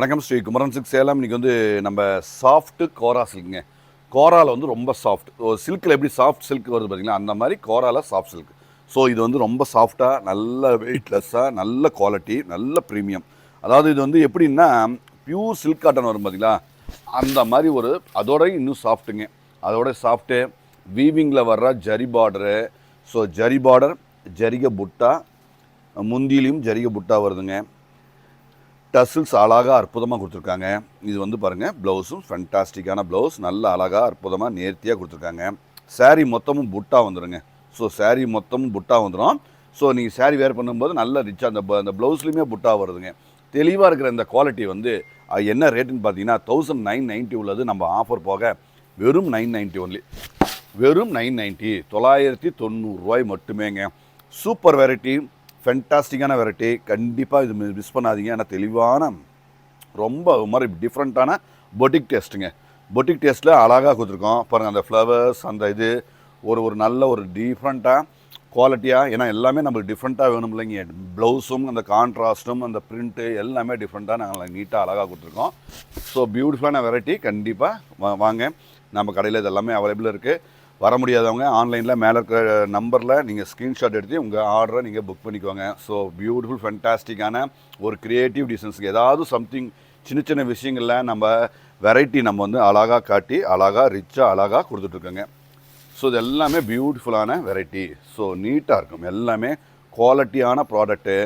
வணக்கம் ஸ்ரீ குமரன் சில்க் சேலம். இன்றைக்கி வந்து நம்ம சாஃப்ட்டு கோரா சில்க்குங்க. கோராவில் வந்து ரொம்ப சாஃப்ட். சில்கில் எப்படி சாஃப்ட் சில்க் வருது பார்த்தீங்களா, அந்த மாதிரி கோராவில் சாஃப்ட் சில்க். ஸோ இது வந்து ரொம்ப சாஃப்டாக, நல்ல வெயிட்லெஸ்ஸாக, நல்ல குவாலிட்டி, நல்ல ப்ரீமியம். அதாவது இது வந்து எப்படின்னா பியூர் சில்க் காட்டன் வரும் பார்த்தீங்களா, அந்த மாதிரி ஒரு அதோட இன்னும் சாஃப்ட்டுங்க. அதோட சாஃப்ட்டு வீவிங்கில் வர்ற zari border. So zari border, ஜரிகை புட்டா, முந்திலையும் ஜரிகை புட்டா வருதுங்க. டசில்ஸ் அழகாக அற்புதமாக கொடுத்துருக்காங்க. இது வந்து பாருங்கள், ப்ளவுஸும் ஃபென்டாஸ்டிக்கான ப்ளவுஸ், நல்ல அழகாக அற்புதமாக நேர்த்தியாக கொடுத்துருக்காங்க. சாரீ மொத்தமும் புட்டா வந்துடுங்க. ஸோ சாரீ மொத்தமும் புட்டா வந்துடும். ஸோ நீங்கள் சாரீ வேர் பண்ணும்போது நல்ல ரிச்சாக அந்த ப்ளவுஸ்லேயுமே புட்டா வருதுங்க. தெளிவாக இருக்கிற இந்த குவாலிட்டி வந்து என்ன ரேட்டுன்னு பார்த்தீங்கன்னா 1990 உள்ளது. நம்ம ஆஃபர் போக வெறும் 990 ஒன்லி. வெறும் 990, 990 மட்டுமேங்க. சூப்பர் வெரைட்டி, ஃபென்டாஸ்டிக்கான வெரைட்டி. கண்டிப்பாக இது மிஸ் பண்ணாதீங்க. ஏன்னா தெளிவான ரொம்ப ஒரு மாதிரி டிஃப்ரெண்ட்டான பொட்டிக் டேஸ்ட்டுங்க. பொட்டிக் டேஸ்ட்டில் அழகாக கொடுத்துருக்கோம் பாருங்கள். அந்த ஃப்ளவர்ஸ், அந்த இது ஒரு நல்ல ஒரு டிஃப்ரெண்ட்டாக குவாலிட்டியாக. ஏன்னா எல்லாமே நம்மளுக்கு டிஃப்ரெண்ட்டாக வேணும் இல்லைங்க. ப்ளவுஸும் அந்த கான்ட்ராஸ்ட்டும் அந்த பிரிண்ட்டு எல்லாமே டிஃப்ரெண்ட்டாக நாங்கள் நீட்டாக அழகாக கொடுத்துருக்கோம். ஸோ பியூட்டிஃபுல்லான வெரைட்டி. கண்டிப்பாக வாங்க, நம்ம கடையில் இது எல்லாமே அவைலபிள் இருக்குது. வர முடியாதவங்க ஆன்லைனில் மேலே இருக்கிற நம்பரில் நீங்கள் ஸ்க்ரீன்ஷாட் எடுத்து உங்கள் ஆர்டரை நீங்கள் புக் பண்ணிக்குவாங்க. ஸோ பியூட்டிஃபுல் ஃபென்டாஸ்டிக்கான ஒரு க்ரியேட்டிவ் டிசைன்ஸுக்கு ஏதாவது சம்திங் சின்ன சின்ன விஷயங்களில் நம்ம வெரைட்டி நம்ம வந்து அழகாக காட்டி அழகாக ரிச்சாக அழகாக கொடுத்துட்ருக்கோங்க. ஸோ இது எல்லாமே பியூட்டிஃபுல்லான வெரைட்டி. ஸோ நீட்டாக இருக்கும். எல்லாமே குவாலிட்டியான product,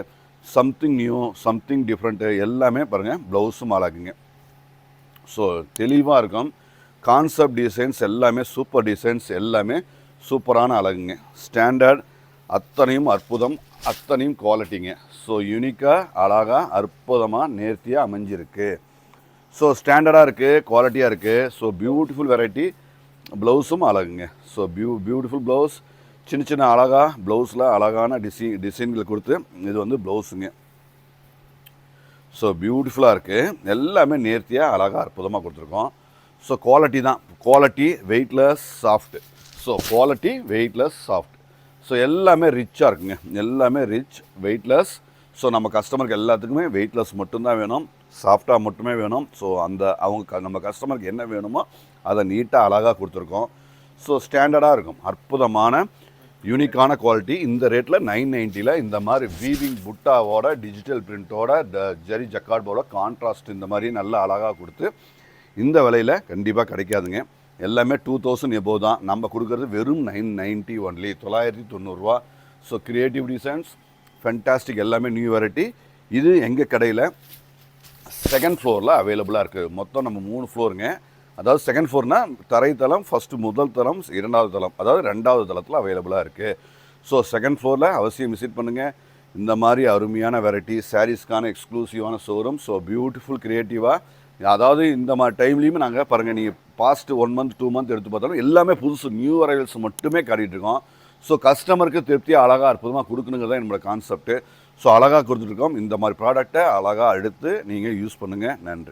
something new, something different. எல்லாமே பாருங்கள், ப்ளவுஸும் அழகுங்க. ஸோ தெளிவாக இருக்கும். கான்செப்ட் டிசைன்ஸ் எல்லாமே சூப்பர் டிசைன்ஸ், எல்லாமே சூப்பரான அழகுங்க. ஸ்டாண்டர்ட் அத்தனையும் அற்புதம், அத்தனையும் குவாலிட்டிங்க. ஸோ யூனிக்காக அழகாக அற்புதமாக நேர்த்தியாக அமைஞ்சிருக்கு. ஸோ ஸ்டாண்டர்டாக இருக்குது, குவாலிட்டியாக இருக்குது. So beautiful variety. ப்ளவுஸும் அழகுங்க. ஸோ பியூட்டிஃபுல் ப்ளவுஸ், சின்ன சின்ன அழகாக ப்ளவுஸில் அழகான டிசைன்கள் கொடுத்து இது வந்து ப்ளவுஸுங்க. ஸோ பியூட்டிஃபுல்லாக இருக்குது. எல்லாமே நேர்த்தியாக அழகாக அற்புதமாக கொடுத்துருக்கோம். ஸோ குவாலிட்டி தான், quality, weightless, soft. So quality, weightless, soft. So எல்லாமே ரிச்சாக இருக்குங்க. எல்லாமே ரிச், வெயிட்லெஸ். ஸோ நம்ம கஸ்டமருக்கு எல்லாத்துக்குமே வெயிட்லெஸ் மட்டும்தான் வேணும், சாஃப்டாக மட்டுமே வேணும். ஸோ நம்ம கஸ்டமருக்கு என்ன வேணுமோ அதை நீட்டாக அழகாக கொடுத்துருக்கோம். ஸோ ஸ்டாண்டர்டாக இருக்கும். அற்புதமான யூனிக்கான குவாலிட்டி. இந்த ரேட்டில் 990 இந்த மாதிரி வீவிங் புட்டாவோட, டிஜிட்டல் பிரிண்ட்டோட, ஜரி ஜக்கார்டோட கான்ட்ராஸ்ட் இந்த மாதிரி நல்ல அழகாக கொடுத்து இந்த விலையில் கண்டிப்பாக கிடைக்காதுங்க. எல்லாமே 2000 எபோவ் தான். நம்ம கொடுக்குறது வெறும் 990 only, 990. So creative designs fantastic, எல்லாமே நியூ வெரைட்டி. இது எங்கள் கடையில் செகண்ட் ஃப்ளோரில் அவைலபிளாக இருக்குது. மொத்தம் நம்ம 3 ஃப்ளோருங்க. அதாவது செகண்ட் ஃப்ளோர்னால் தரைத்தளம், ஃபஸ்ட்டு முதல் தளம், இரண்டாவது தளம், அதாவது 2வது தளத்தில் அவைலபிளாக இருக்குது. ஸோ செகண்ட் ஃப்ளோரில் அவசியம் விசிட் பண்ணுங்கள். இந்த மாதிரி அருமையான வெரைட்டி, சாரீஸ்க்கான எக்ஸ்க்ளூசிவான ஷோரூம். ஸோ பியூட்டிஃபுல் க்ரியேட்டிவாக, அதாவது இந்த மாதிரி டைம்லேயுமே நாங்கள் பாருங்கள், நீங்கள் பாஸ்ட்டு 1 மந்த் 2 மந்த் எடுத்து பார்த்தாலும் எல்லாமே புதுசு, நியூ அரைவல்ஸ் மட்டுமே காட்டிகிட்ருக்கோம். ஸோ கஸ்டமருக்கு திருப்தியாக அழகாக அற்புதமாக கொடுக்கணுங்கிறது தான் என்னோடய கான்செப்ட்டு. ஸோ அழகாக கொடுத்துட்ருக்கோம். இந்த மாதிரி ப்ராடக்டை அழகாக எடுத்து நீங்கள் யூஸ் பண்ணுங்கள். நன்றி.